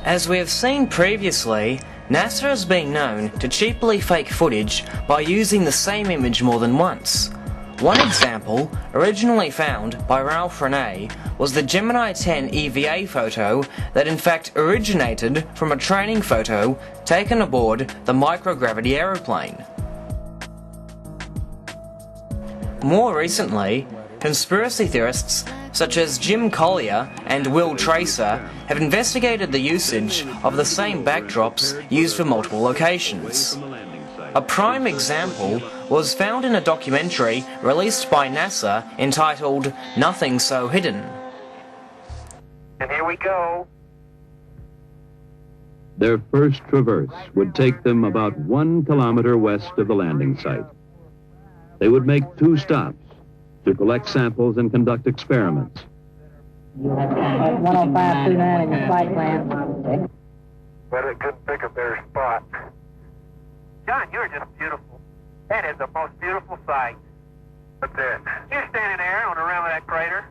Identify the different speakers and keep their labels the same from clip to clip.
Speaker 1: As we have seen previously, NASA has been known to cheaply fake footage by using the same image more than once. One example, originally found by Rene, was the Gemini 10 EVA photo that in fact originated from a training photo taken aboard the microgravity aeroplane. More recently, conspiracy theorists such as Jim Collier and Will Tracer have investigated the usage of the same backdrops used for multiple locations. A prime example was found in a documentary released by NASA entitled Nothing So Hidden.
Speaker 2: And here we go.
Speaker 3: Their first traverse would take them about 1 kilometer west of the landing site. They would make 2 stops to collect samples and conduct experiments.
Speaker 4: 10529 in your flight plan.
Speaker 2: But it couldn't pick a better spot. John, you're just beautiful. That is the most beautiful sight. What's that? You're standing there on the rim of that crater.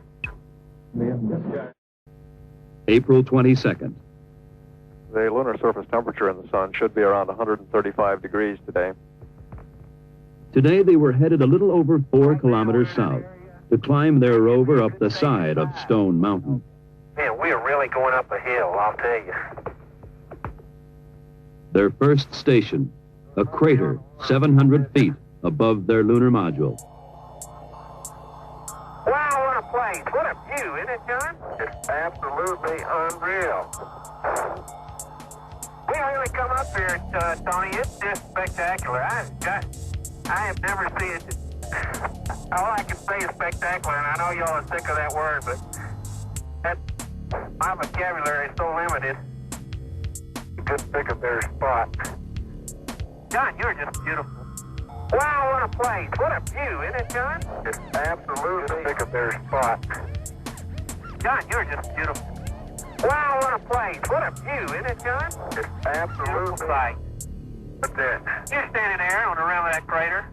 Speaker 3: April 22nd.
Speaker 5: The lunar surface temperature in the sun should be around 135 degrees today.
Speaker 3: Today they were headed a little over 4 kilometers south to climb their rover up the side of Stone Mountain.
Speaker 2: Man, we are really going up a hill, I'll tell you.
Speaker 3: Their first station, a crater 700 feet above their lunar module.
Speaker 2: Wow, what a place. What a view, isn't it, John? It's absolutely unreal. We really come up here, Tony. It's just spectacular. I have never seen it. All I can say is spectacular, and I know y'all are sick of that word, but my vocabulary is so limited. You couldn't pick a better spot. John, you're just beautiful. Wow, what a place. What a view, isn't it, John? It's absolutely pick a better spot. John, you're just beautiful. Wow, what a place. What a view, isn't it, John? It's absolutely sight. What's that? You're standing there on the rim of that crater.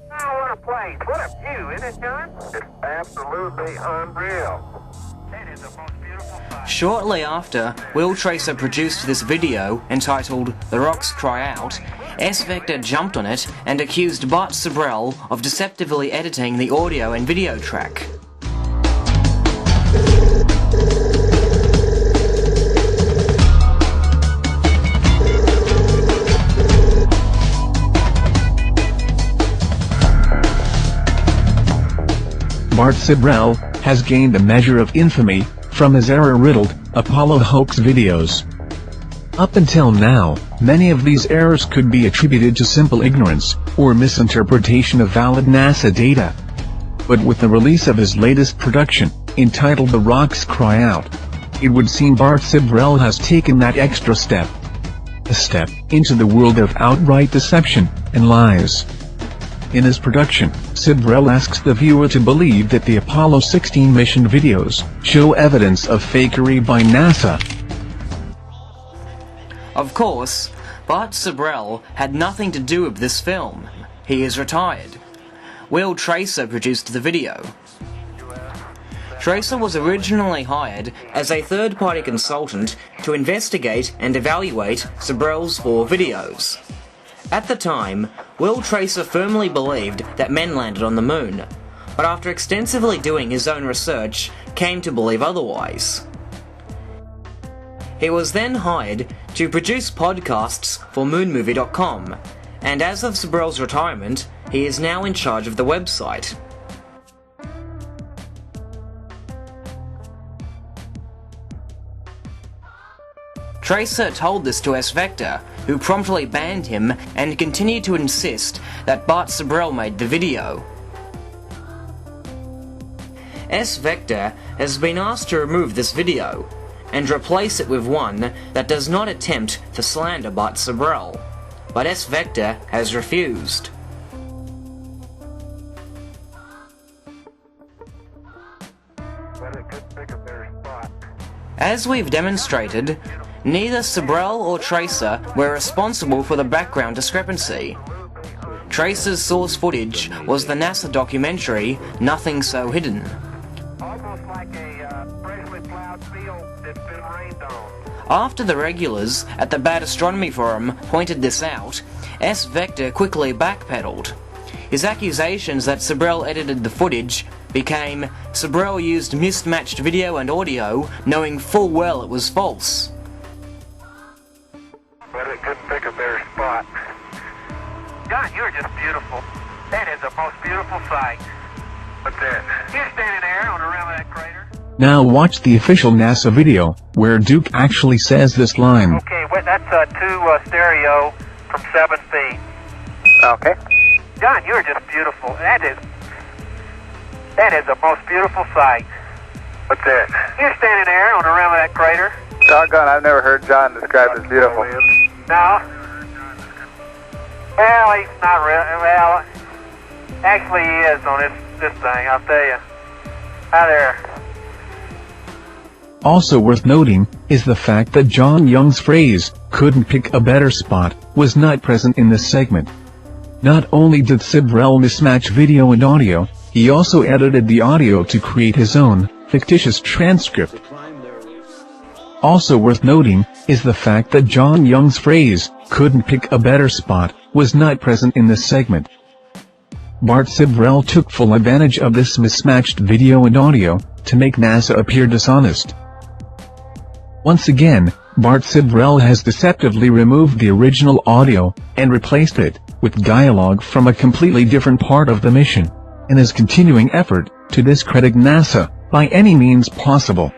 Speaker 2: Wow, what a place. What a view, isn't it, John? It's absolutely unreal. That is the most beautiful sight.
Speaker 1: Shortly after Will Tracer produced this video entitled The Rocks Cry Out, Svector jumped on it and accused Bart Sibrel of deceptively editing the audio and video track.
Speaker 6: Bart Sibrel has gained a measure of infamy from his error-riddled Apollo hoax videos. Up until now, many of these errors could be attributed to simple ignorance or misinterpretation of valid NASA data. But with the release of his latest production, entitled The Rocks Cry Out, it would seem Bart Sibrel has taken that extra step. A step into the world of outright deception and lies. In his production, Sibrel asks the viewer to believe that the Apollo 16 mission videos show evidence of fakery by NASA.
Speaker 1: Of course, Bart Sibrel had nothing to do with this film. He is retired. Will Tracer produced the video. Tracer was originally hired as a third-party consultant to investigate and evaluate Sibrel's 4 videos. At the time, Will Tracer firmly believed that men landed on the moon, but after extensively doing his own research, came to believe otherwise. He was then hired to produce podcasts for MoonMovie.com, and as of Sibrel's retirement, he is now in charge of the website. Tracer told this to Svector, who promptly banned him and continued to insist that Bart Sibrel made the video. Svector has been asked to remove this video and replace it with one that does not attempt to slander Bart Sibrel, but Svector has refused. As we've demonstrated, neither Sibrel or Tracer were responsible for the background discrepancy. Tracer's source footage was the NASA documentary Nothing So Hidden.
Speaker 2: Almost like a freshly plowed field that's been rained on.
Speaker 1: After the regulars at the Bad Astronomy Forum pointed this out, Svector quickly backpedaled. His accusations that Sibrel edited the footage became Sibrel used mismatched video and audio, knowing full well it was false.
Speaker 2: But it couldn't pick a better spot. John, you're just beautiful. That is the most beautiful sight. What's that? You're standing there on the rim of that crater.
Speaker 6: Now watch the official NASA video, where Duke actually says this line.
Speaker 2: Okay, well, that's 2 stereo from 7 feet. Okay. John, you're just beautiful. That is the most beautiful sight. What's that? You're standing there on the rim of that crater. Doggone, I've never heard John described as beautiful. No. Well, he's not really. Well, actually he is on this thing, I'll tell you. Hi there.
Speaker 6: Also worth noting is the fact that John Young's phrase, "couldn't pick a better spot," was not present in this segment. Not only did Sibrel mismatch video and audio, he also edited the audio to create his own fictitious transcript. Also worth noting is the fact that John Young's phrase, "couldn't pick a better spot," was not present in this segment. Bart Sibrel took full advantage of this mismatched video and audio to make NASA appear dishonest. Once again, Bart Sibrel has deceptively removed the original audio and replaced it with dialogue from a completely different part of the mission, in his continuing effort to discredit NASA by any means possible.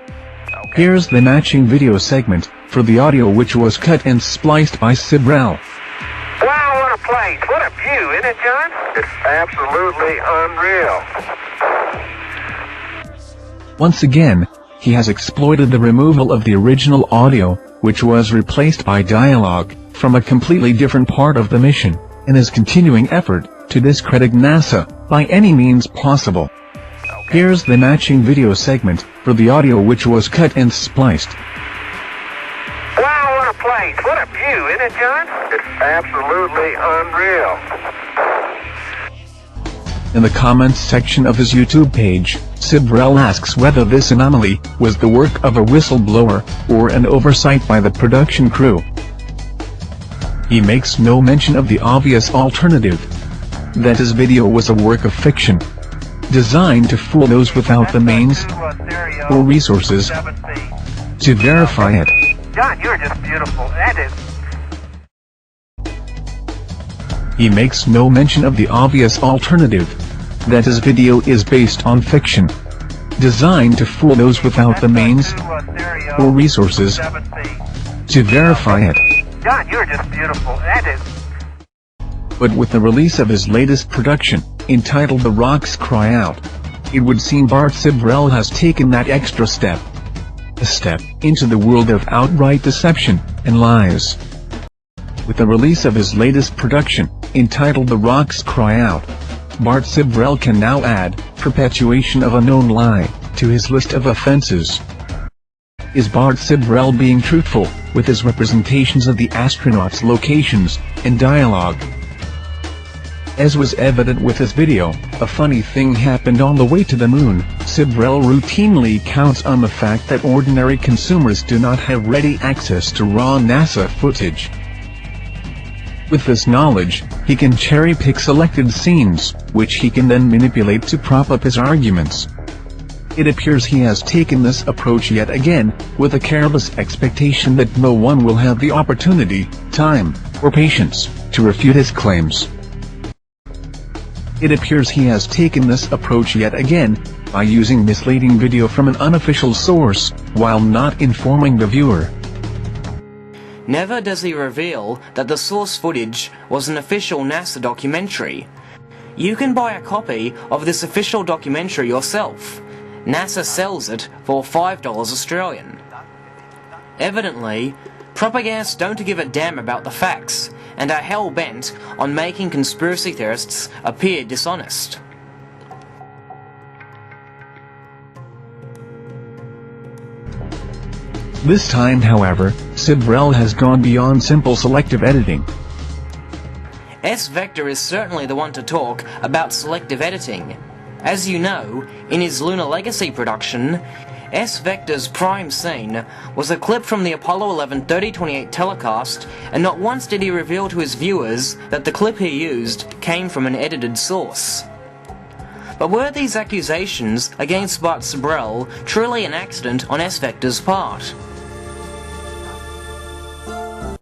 Speaker 6: Here's the matching video segment for the audio, which was cut and spliced by Sibrel.
Speaker 2: Wow, what a place. What a view, isn't it, John? It's absolutely unreal.
Speaker 6: Once again, he has exploited the removal of the original audio, which was replaced by dialogue from a completely different part of the mission, in his continuing effort to discredit NASA by any means possible. Here's the matching video segment for the audio, which was cut and spliced.
Speaker 2: Wow, what a place. What a view, isn't it, John? It's absolutely unreal.
Speaker 6: In the comments section of his YouTube page, Sibrel asks whether this anomaly was the work of a whistleblower or an oversight by the production crew. He makes no mention of the obvious alternative, that his video was a work of fiction, designed to fool those without the means or resources to verify it.
Speaker 2: John, you're just beautiful. That is.
Speaker 6: He makes no mention of the obvious alternative, that his video is based on fiction, designed to fool those without the means or resources to verify it.
Speaker 2: John, you're just beautiful. That is.
Speaker 6: But with the release of his latest production, entitled The Rocks Cry Out, it would seem Bart Sibrel has taken that extra step. A step into the world of outright deception and lies. With the release of his latest production, entitled The Rocks Cry Out, Bart Sibrel can now add perpetuation of a known lie to his list of offenses. Is Bart Sibrel being truthful with his representations of the astronauts' locations and dialogue? As was evident with his video, A Funny Thing Happened on the Way to the Moon, Sibrel routinely counts on the fact that ordinary consumers do not have ready access to raw NASA footage. With this knowledge, he can cherry-pick selected scenes, which he can then manipulate to prop up his arguments. It appears he has taken this approach yet again, with a careless expectation that no one will have the opportunity, time, or patience to refute his claims. It appears he has taken this approach yet again, by using misleading video from an unofficial source, while not informing the viewer.
Speaker 1: Never does he reveal that the source footage was an official NASA documentary. You can buy a copy of this official documentary yourself. NASA sells it for $5 Australian. Evidently, propagandists don't give a damn about the facts, and are hell-bent on making conspiracy theorists appear dishonest.
Speaker 6: This time, however, Sibrel has gone beyond simple selective editing.
Speaker 1: Svector is certainly the one to talk about selective editing. As you know, in his Lunar Legacy production, Svector's prime scene was a clip from the Apollo 11 3028 telecast, and not once did he reveal to his viewers that the clip he used came from an edited source. But were these accusations against Bart Sibrel truly an accident on Svector's part?